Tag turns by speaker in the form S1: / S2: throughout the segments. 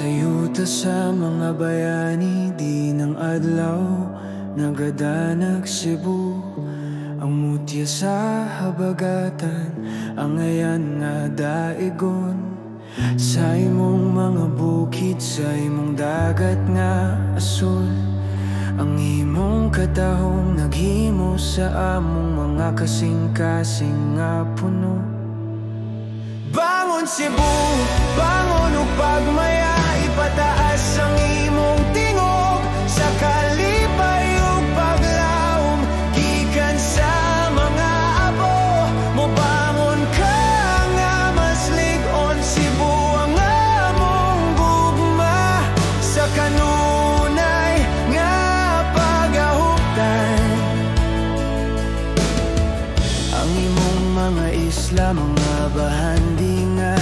S1: Sayuta sa mga bayani, di ng adlaw nagadanag Cebu. Ang mutya sa habagatan, ang ayan nga daigon. Sa imong mga bukid, sa imong dagat nga asul. Ang imong katahong naghimo sa among mga kasing-kasing nga puno. Bangon Cebu, bangon ug pagmaya, ipataas ang imong tingog sa kalipay ug paglaom. Gikan sa mga abo, mobangon ka nga maslig-on. Cebu ang among gugma sa kanunay nga pagahuptan. Ang imong mga isla, mga bahandi nga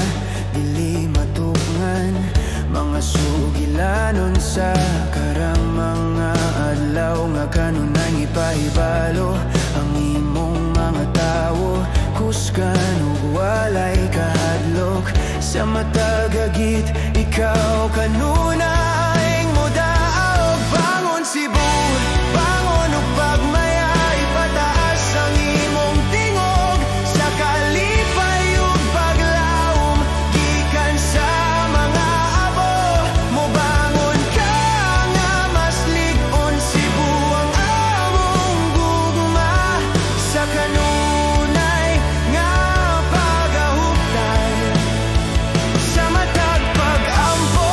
S1: dili matukngan, mga sugilanon sa karang mga adlaw nga kanunay ipahibalo. Ang imong mga tawo kusgan ug walay kahadlok, sa matag hagit ikaw kanunay modaog. Bangon Cebu, bangon ug pagmaya, ipataas ang imong tingog sa kalipay ug paglaom. Gikan sa mga abo, mobangon ka nga maslig-on. Cebu ang among gugma sa kanunay nga pagahuptan. Sa matag pag-ampo,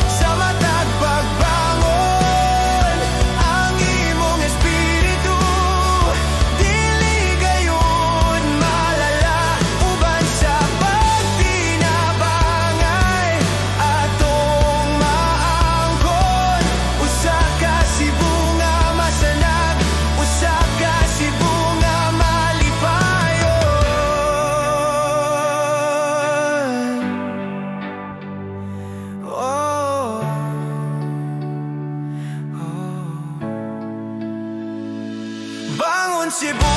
S1: sa matag pagbangon, ang imong espiritu dili gayon malala. Uban sa pagtinabangay atong maangkon, usa ka Cebu nga masanag, usa ka Cebu nga malipayon. Oh, oh. Bangon Cebu,